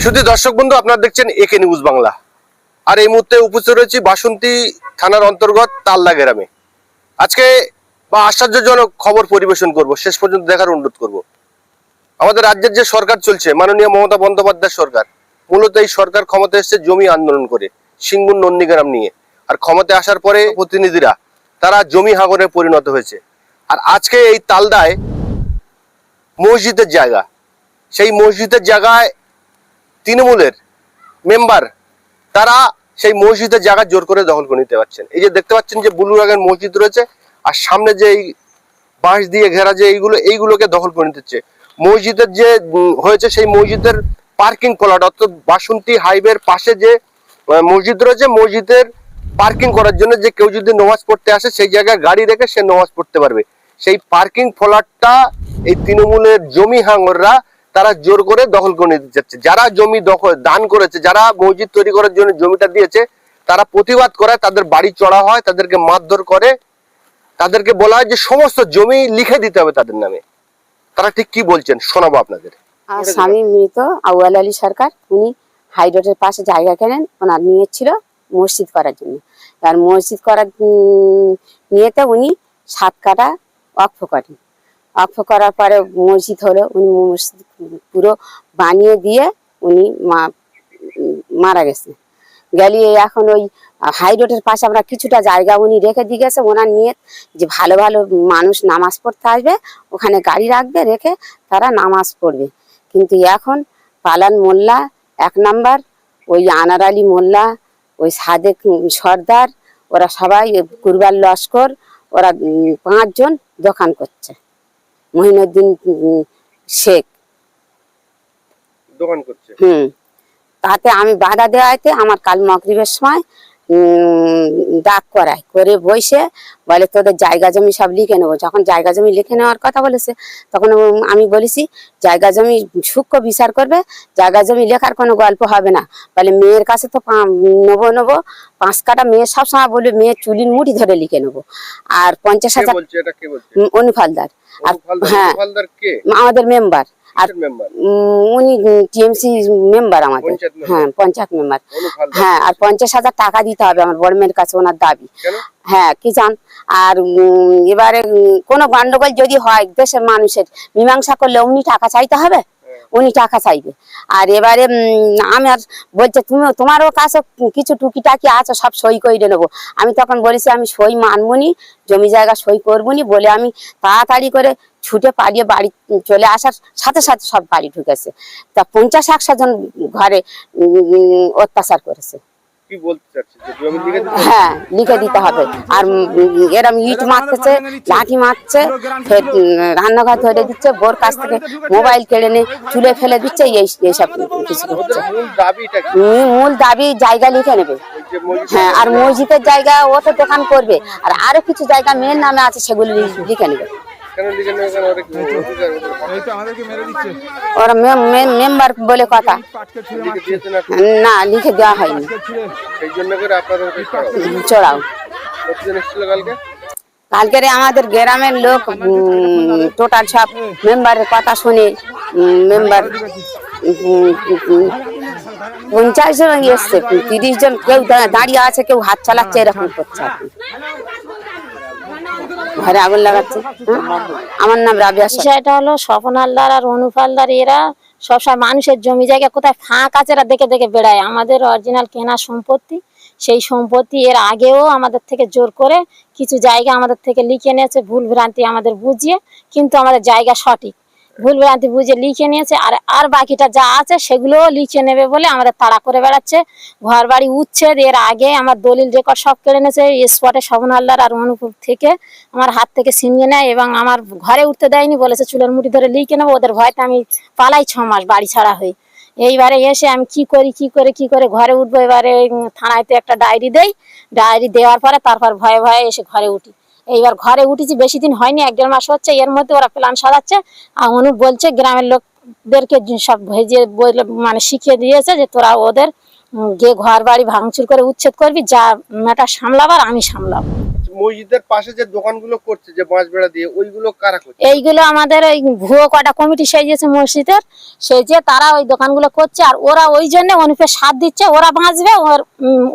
শুধু দর্শক বন্ধু, আপনারা দেখছেন একে নিউজ বাংলা। আর এই মুহূর্তে উপস্থিত রয়েছি বাসন্তী থানার অন্তর্গত তালদা গ্রামে। আজকে আশ্চর্যজনক খবর পরিবেশন করব, শেষ পর্যন্ত দেখার অনুরোধ করব। আমাদের রাজ্যের যে সরকার চলছে, মাননীয় মমতা বন্দ্যোপাধ্যায় সরকার, মূলত এই সরকার ক্ষমতায় এসেছে জমি আন্দোলন করে সিঙ্গুর নন্দীগ্রাম নিয়ে। আর ক্ষমতায় আসার পরে প্রতিনিধিরা তারা জমি হাঙরে পরিণত হয়েছে। আর আজকে এই তালদায় মসজিদের জায়গা, সেই মসজিদের জায়গায় তৃণমূলের মেম্বার তারা সেই মসজিদের জায়গা জোর করে দখল করে নিতে পারছেন। এই যে দেখতে পাচ্ছেন যে ব্লু রঙের মসজিদ রয়েছে, আর সামনে যে এই বাঁশ দিয়ে ঘেরা যে এইগুলোকে দখল করে নিতে। মসজিদের যে হয়েছে সেই মসজিদের পার্কিং প্লট, অর্থাৎ বাসন্তী হাইওয়ের পাশে যে মসজিদ রয়েছে, মসজিদের পার্কিং করার জন্য যে কেউ যদি নামাজ পড়তে আসে সেই জায়গায় গাড়ি রেখে সে নামাজ পড়তে পারবে। সেই পার্কিং প্লটটা এই তৃণমূলের জমি হাঙররা তারা জোর করে দখল করে নিতে যাচ্ছে। যারা জমি দখল দান করেছে, যারা মসজিদ তৈরি করার জন্য জমিটা দিয়েছে, তারা প্রতিবাদ করে, তাদের বাড়ি চড়া হয়, তাদেরকে মারধর করে, তাদেরকে বলা হয় যে সমস্ত জমি লিখে দিতে হবে তাদের নামে। তারা ঠিক কি বলছেন শোনাবো আপনাদের। স্বামী মৃত আউয়াল আলী সরকার, উনি হাই রোডের পাশে জায়গা কেনেন, ওনার নিয়েছিল মসজিদ করার জন্য। আর মসজিদ করার নিয়েতে উনি 7 কাঠা ওয়াকফ করেন। ওয়াকফ করার পরে মসজিদ হলো, উনি মসজিদ পুরো বানিয়ে দিয়ে উনি মারা গেছে। গেলিয়ে এখন ওই হাই রোডের পাশে আমরা কিছুটা জায়গা উনি রেখে দিয়ে গেছে। ওনার নিয়ে যে ভালো ভালো মানুষ নামাজ পড়তে আসবে, ওখানে গাড়ি রাখবে, রেখে তারা নামাজ পড়বে। কিন্তু এখন পালান মোল্লা 1 নাম্বার, ওই আনার আলী মোল্লা, ওই সাদেক সর্দার, ওরা সবাই কুরবান লস্কর, ওরা 5 জন দোকান করছে। মহিনুদ্দিন শেখ দোকান করছে। তাতে আমি বাধা দেওয়াতে আমার কাল মাগরিবের সময় ডাক করায়, করে বসে বলে তোদের জায়গা জমি সব লিখে নেবো। যখন জায়গা জমি লিখে নেওয়ার কথা বলেছে, তখন আমি বলেছি জায়গা জমি সূক্ষ্ম বিচার করবে, জায়গা জমি লেখার কোনো গল্প হবে না। বলে মেয়ের কাছে তো নেবো 5 কাঠা, মেয়ে সবসময় বলবে মেয়ের চুলির মুঠি ধরে লিখে নেবো। আর 50,000 অনুফালদার, আর হ্যাঁ আমাদের মেম্বার, আর উনি টিএমসি মেম্বার আমাদের, হ্যাঁ পঞ্চায়েত মেম্বার। হ্যাঁ, আর 50,000 টাকা দিতে হবে আমার বড় মেয়ের কাছে, ওনার দাবি। হ্যাঁ কি জান। আর এবারে কোনো গন্ডগোল যদি হয়, দেশের মানুষের মীমাংসা করলে উনি টাকা চাইতে হবে, উনি টাকা চাইবে। আর এবারে আমার বলছে তোমারও কাছে কিছু টুকিটাকি আছে, সব সই করে নেবো। আমি তখন বলেছি আমি সই মানবনি, জমি জায়গা সই করবনি বলে আমি তাড়াতাড়ি করে ছুটে পালিয়ে বাড়ি চলে আসার সাথে সাথে সব বাড়ি ঢুকেছে। তা 50-100 জন ঘরে অত্যাচার করেছে। হ্যাঁ লিখে দিতে হবে। আর এরম ইট মারতেছে, লাঠি মারছে, রান্নাঘর ধরে দিচ্ছে, বোর কাছ থেকে মোবাইল কেড়ে নিয়ে চুলে ফেলে দিচ্ছে, এইসব কিছু করছে। মূল দাবি জায়গা লিখে নেবে। হ্যাঁ, আর মসজিদের জায়গা ও তো দোকান করবে, আর আরো কিছু জায়গা মেয়ের নামে আছে, সেগুলো লিখে নেবে। ওরা মেম্বার বলে কথা, না লিখে দেওয়া হয়নি। চড়াও কালকে আমাদের গ্রামের লোক টোটাল সব মেম্বারের কথা শুনে মেম্বার 50 জন এসছে, 30 জন কেউ দাঁড়িয়ে আছে, কেউ হাত চালাচ্ছে, এরকম করছে। ঘরে আগুন লাগাচ্ছে। আমার নাম রাবিয়া। বিষয়টা হলো স্বপন হালদার আর অনুপ হালদার, এরা সবসময় মানুষের জমি জায়গা কোথায় ফাঁক আছে এরা দেখে দেখে বেড়ায়। আমাদের অরিজিনাল কেনা সম্পত্তি, সেই সম্পত্তি এর আগেও আমাদের থেকে জোর করে কিছু জায়গা আমাদের থেকে লিখে নিয়েছে, ভুল ভ্রান্তি আমাদের বুঝিয়ে, কিন্তু আমাদের জায়গা সঠিক, ভুল ভ্রান্তি বুঝে লিখে নিয়েছে। আর বাকিটা যা আছে সেগুলোও লিখে নেবে বলে আমাদের তাড়া করে বেড়াচ্ছে। ঘর বাড়ি উচ্ছেদ, এর আগে আমার দলিল রেকর্ড সব কেড়ে নিয়েছে। স্পটে স্বপন হালদার আর অনুপুর থেকে আমার হাত থেকে ছিনিয়ে নেয়, এবং আমার ঘরে উঠতে দেয়নি, বলেছে চুলের মুঠি ধরে লিখে নেবো। ওদের ভয়তে আমি পালাই 6 মাস বাড়ি ছাড়া হয়ে। এইবারে এসে আমি কি করে ঘরে উঠবো। এবারে থানায়তে একটা ডায়েরি দেই, ডায়েরি দেওয়ার পরে তারপর ভয়ে ভয়ে এসে ঘরে উঠি। এইবার ঘরে উঠেছি, বেশি দিন হয়নি, 1-1.5 মাস হচ্ছে। এর মধ্যে ওরা প্ল্যান সাজাচ্ছে। আর অনুপ বলছে গ্রামের লোকদেরকে সব ভেজে মানে শিখিয়ে দিয়েছে যে তোরা ওদের গিয়ে ঘর বাড়ি ভাঙচুর করে উচ্ছেদ করবি, যা ম্যাটার সামলাবার আমি সামলাবো। মসজিদের পাশে যে দোকানগুলো করছে যে বাঁশ বেড়া দিয়ে, ওইগুলো কারা করছে? এইগুলো আমাদের ওই ভুয়ো কটা কমিটি সেজেছে মসজিদের, সেই যে তারা ওই দোকানগুলো করছে, আর ওরা ওই জন্য অনুপের সাথ দিচ্ছে, ওরা বাঁচবে,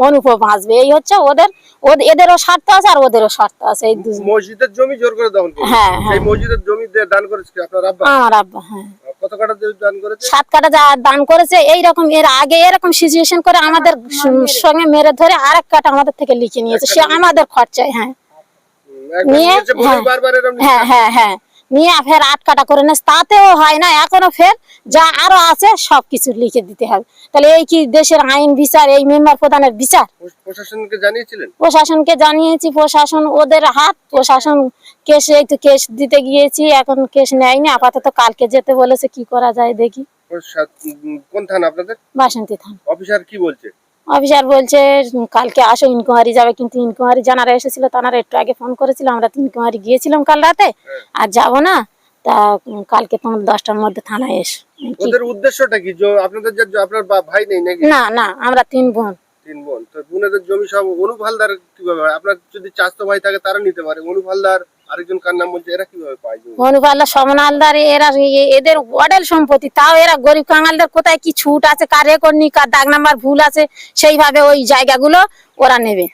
অনুপও বাঁচবে, এই হচ্ছে এদেরও স্বার্থ আছে আর ওদেরও স্বার্থ আছে, এই মসজিদের জমি জোর করে দখল করেছে। হ্যাঁ সেই মসজিদের জমি দান করেছে কি আপনার আব্বা? আমার আব্বা। হ্যাঁ, কত কাঠা জমি দান করেছে? 7 কাঠা দান করেছে। এইরকম এর আগে এরকম সিচুয়েশন করে আমাদের সঙ্গে মেরে ধরে আরেক কাঠা আমাদের থেকে লিখে নিয়েছে, সে আমাদের খরচায়। হ্যাঁ, একবার নিয়ে নিয়েছে বলেই বারবার এরকম হ্যাঁ হ্যাঁ হ্যাঁ নিয়ে ফের 8 কাঠা করে নেছে, তাতেও হয় না, এখনো ফের যা আরো আছে সবকিছু লিখে দিতে হবে। তাহলে এই কি দেশের আইন বিচার, এই মেম্বার প্রধানের বিচার? প্রশাসনকে জানিয়েছিলেন? প্রশাসনকে জানিয়েছি, প্রশাসন ওদের হাত, প্রশাসন এই তো কেস দিতে গিয়েছি, এখন কেস নেয়নি, আপাতত কালকে যেতে বলেছে, কি করা যায় দেখি। কোন থানা আপনাদের? বাসন্তী থানা। অফিসার কি বলছে? অফিসার বলছে কালকে আসো, ইনকোয়ারি যাবে, কিন্তু ইনকোয়ারি জানারা এসেছিল, তারা একটু আগে ফোন করেছিল, আমরা ইনকোয়ারি গিয়েছিলাম কাল রাতে, আর যাব না, তা কালকে তোমার 10টার মধ্যে থানায় এসো। ওদের উদ্দেশ্যটা কি? আপনাদের যে আপনার ভাই নেই নাকি? না না, আমরা 3 বোন। 3 বোন। তো বোনেদের জমি সব অনুপ হালদার কিভাবে হয়? আপনার যদি চাচাতো ভাই থাকে তারা নিতে পারে, অনুপ হালদার আরেকজন কার নাম বলছে, এরা কিভাবে পায় জমি? অনুপাল্লা, সমন হালদার, এরা এদের অডেল সম্পত্তি, তাও এরা গরিব কাঙালদের কোথায় কি ছুট আছে, কার রেকর্ড নি, কার দাগ নাম্বার ভুল আছে, সেইভাবে ওই জায়গাগুলো ওরা নেবে।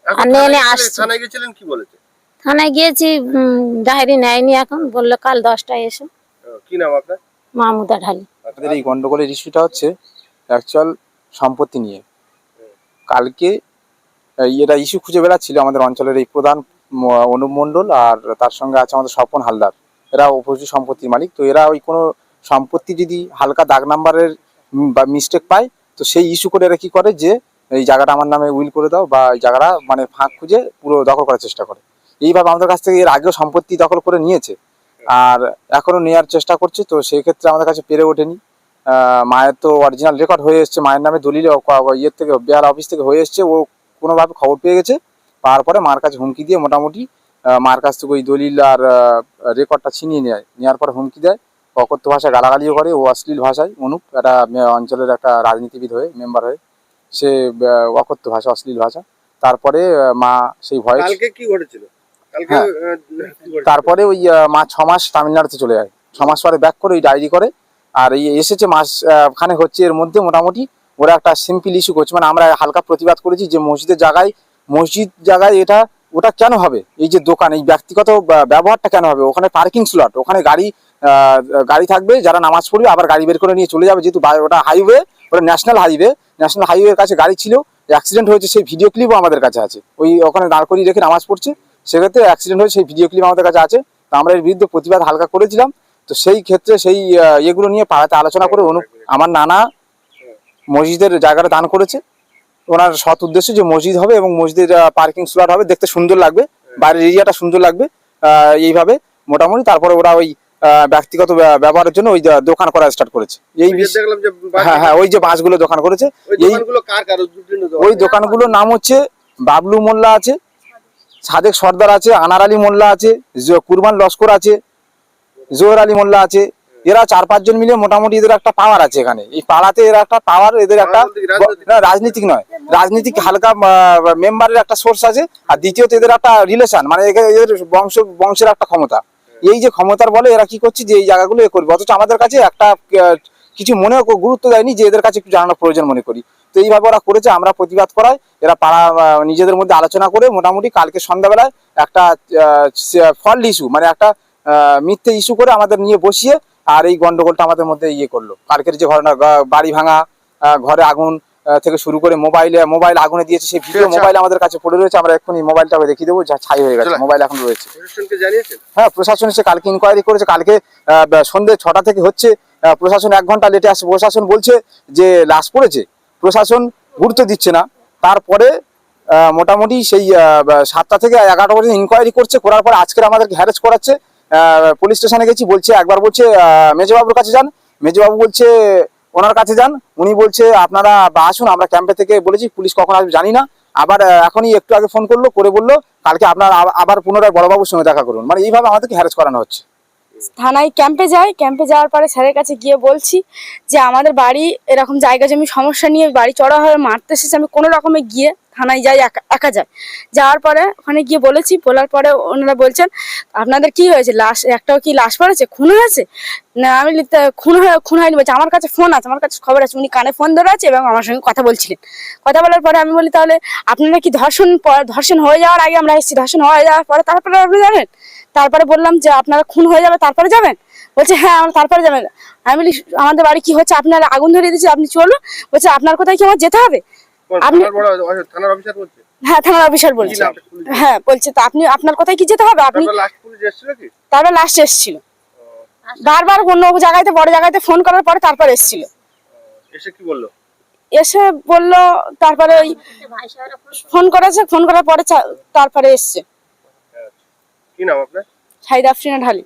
এখন আর নিয়ে আসছে। থানায় গেছিলেন, কি বলেছে? থানায় গিয়েছি, ডায়েরি নেয়নি, এখন বললো কাল 10টায় এসো। কি নাম আপনার? মাহমুদা ঢালি। আমাদের এই গন্ডগোলের ইস্যুটা হচ্ছে অ্যাকচুয়াল সম্পত্তি নিয়ে। কালকে এরা ইস্যু খুঁজে বেড়াচ্ছিল আমাদের অঞ্চলের এই প্রধান অনুপ মণ্ডল, আর তার সঙ্গে আছে আমাদের স্বপন হালদার, এরা উপযোগী সম্পত্তির মালিক। তো এরা ওই কোনো সম্পত্তি যদি হালকা দাগ নাম্বারের বা মিস্টেক পায়, তো সেই ইস্যু করে এরা কি করে যে এই জায়গাটা আমার নামে উইল করে দাও, বা এই জায়গাটা মানে ফাঁক খুঁজে পুরো দখল করার চেষ্টা করে। এইভাবে আমাদের কাছ থেকে এর আগেও সম্পত্তি দখল করে নিয়েছে, আর এখনো নেওয়ার চেষ্টা করছে। তো সেই ক্ষেত্রে আমাদের কাছে পেরে ওঠেনি। মায়ের তো অরিজিনাল রেকর্ড হয়ে এসছে, মায়ের নামে দলিল ইয়ের থেকে বিআর অফিস থেকে হয়ে এসছে, ও কোনোভাবে খবর পেয়ে গেছে, পাওয়ার পরে মার কাছে হুমকি দিয়ে মোটামুটি মার কাছ থেকে ওই দলিল আর রেকর্ডটা ছিনিয়ে নেওয়ার পরে হুমকি দেয়, অকথ্য ভাষায় গালাগালিও করে, ও অশ্লীল ভাষায়। অনুপ একটা অঞ্চলের একটা রাজনীতিবিদ হয়ে মেম্বার হয়ে সে অকথ্য ভাষা, অশ্লীল ভাষা। তারপরে মা সেই ভয়ে কালকে কি ঘটেছিল? কালকে হ্যাঁ। কি ঘটেছিল? তারপরে ওই মা 6 মাস তামিলনাড়ুতে চলে যায়, 6 মাস পরে ব্যাক করে ওই ডায়েরি করে, আর এই এসেছে মাস খানে হচ্ছে। এর মধ্যে মোটামুটি ওরা একটা সিম্পল ইস্যু করছে, মানে আমরা হালকা প্রতিবাদ করেছি যে মসজিদ জায়গায় এটা ওটা কেন হবে, এই যে দোকান, এই ব্যক্তিগত ব্যবহারটা কেন হবে? ওখানে পার্কিং স্লট, ওখানে গাড়ি থাকবে, যারা নামাজ পড়বে আবার গাড়ি বের করে নিয়ে চলে যাবে, যেহেতু ওটা হাইওয়ে, ওটা ন্যাশনাল হাইওয়ের কাছে গাড়ি ছিল, অ্যাক্সিডেন্ট হয়েছে, সেই ভিডিও ক্লিপও আমাদের কাছে আছে। ওখানে দাঁড় করিয়ে রেখে নামাজ পড়ছে, সেক্ষেত্রে অ্যাক্সিডেন্ট হয়েছে, সেই ভিডিও ক্লিপ আমাদের কাছে আছে। তো আমরা এর বিরুদ্ধে প্রতিবাদ হালকা করেছিলাম। তো সেই ক্ষেত্রে সেই এগুলো নিয়ে পাড়াতে আলোচনা করে আমার নানা মসজিদের জায়গাটা দান করেছে, ওনার সৎ উদ্দেশ্য যে মসজিদ হবে এবং মসজিদের পার্কিং স্লট হবে, দেখতে সুন্দর লাগবে, বাইরের এরিয়াটা সুন্দর লাগবে, এইভাবে মোটামুটি। তারপরে ওরা ওই ব্যক্তিগত ব্যবহারের জন্য ওই দোকান করা স্টার্ট করেছে। এই দেখলাম যে হ্যাঁ, ওই যে বাসগুলো দোকান করেছে, এই ওই দোকানগুলোর নাম হচ্ছে বাবলু মোল্লা আছে, সাদেক সর্দার আছে, আনার আলী মোল্লা আছে, কুরবান লস্কর আছে, জোহর আলী মোল্লা আছে। এরা 4-5 জন মিলে মোটামুটি এদের একটা পাওয়ার আছে এখানে, এই পাড়াতে এরা একটা পাওয়ার, এদের একটা রাজনীতিক নয়, রাজনীতিক হালকা মেম্বারের একটা সোর্স আছে, আর দ্বিতীয়ত এদের একটা রিলেশন, মানে এদের বংশের একটা ক্ষমতা। এই যে ক্ষমতার বলে এরা কি করছে যে এই জায়গাগুলো করবে, অথচ আমাদের কাছে একটা কিছু মনে গুরুত্ব দেয়নি যে এদের কাছে একটু জানানোর প্রয়োজন মনে করি। তো এইভাবে ওরা করেছে, আমরা প্রতিবাদ করাই, এরা পাড়া নিজেদের মধ্যে আলোচনা করে মোটামুটি কালকে সন্ধ্যাবেলায় একটা ফল্ট ইস্যু, মানে একটা মিথ্যে ইস্যু করে আমাদের নিয়ে বসিয়ে, আর এই গন্ডগোলটা আমাদের মধ্যে করলো। কালকের যে ঘটনা, বাড়ি ভাঙা, ঘরে আগুন থেকে শুরু করে মোবাইল আগুনে দিয়েছে, সেই ভিডিও মোবাইল আমাদের কাছে পড়ে রয়েছে, আমরা এক্ষুনি মোবাইলটা দেখিয়ে দেবো, যা ছাই হয়ে গেছে, মোবাইল এখন রয়েছে। হ্যাঁ, প্রশাসন এসে কালকে ইনকোয়ারি করেছে, কালকে সন্ধ্যে 6টা থেকে হচ্ছে, প্রশাসন 1 ঘন্টা লেটে আসছে। প্রশাসন বলছে যে লাশ পড়েছে, প্রশাসন গুরুত্ব দিচ্ছে না। তারপরে মোটামুটি সেই 7টা থেকে 11টা পর্যন্ত ইনকোয়ারি করছে, করার পরে আজকের আমাদেরকে হ্যারেস করাচ্ছে। পুলিশ স্টেশনে গেছি, বলছে একবার বলছে মেজবাবুর কাছে যান, মেজবাবু বলছে ওনার কাছে যান, উনি বলছে আপনারা আসুন, আমরা ক্যাম্পে থেকে বলেছি, পুলিশ কখন আসবে জানি না। আবার এখনই একটু আগে ফোন করলো, করে বললো কালকে আপনার আবার পুনরায় বড়বাবুর সঙ্গে দেখা করুন। মানে এইভাবে আমাদেরকে হ্যারেস করানো হচ্ছে। থানায় ক্যাম্পে যাওয়ার পরে স্যারের কাছে গিয়ে বলছি যে আমাদের বাড়ি এরকম জায়গা জমি সমস্যা নিয়ে বাড়ি চড়া হয়ে মারতে এসেছে। আমি কোনো রকমে গিয়ে থানায় যাই, একা যাই। যাওয়ার পরে ওখানে গিয়ে বলেছি, বলার পরে ওনারা বলছেন আপনাদের কি হয়েছে, লাশ একটাও কি লাশ পড়েছে, খুন হয়েছে না? আমি বলি, "তা খুন হয়নি" বলছে। আমার কাছে ফোন আছে, আমার কাছে খবর আছে। উনি কানে ফোন ধরে আছে এবং আমার সঙ্গে কথা বলছিলেন। কথা বলার পরে আমি বলি তাহলে আপনারা কি ধর্ষণ হয়ে যাওয়ার আগে আমরা এসেছি, ধর্ষণ হয়ে যাওয়ার পরে তারপরে আপনি যাবেন? তারপরে বললাম যে আপনারা খুন হয়ে যাবে তারপরে যাবেন? বলছে হ্যাঁ আমরা তারপরে যাবেন। আমি বলি আমাদের বাড়ি কি হচ্ছে, আপনারা আগুন ধরিয়ে দিচ্ছে, আপনি চলুন। বলছে আপনার কোথায় কি আমার যেতে হবে? আপনি থানার অফিসার বলছে? হ্যাঁ, থানার অফিসার বলছে। হ্যাঁ বলছে, তা আপনি আপনার কোথায় কি যেতে হবে? আপনি লাস্ট পুলিশ এসেছিল কি? তারপরে লাস্ট এসেছিল, বারবার অন্য জায়গাতে বড় জায়গাতে ফোন করার পরে তারপর এসেছিল। এসে কি বললো? এসে বললো, তারপরে ওই ফোন করেছে, ফোন করার পরে তারপরে এসছে। কি নাম আপনার? শাহিদা আফরিনা ঢালি।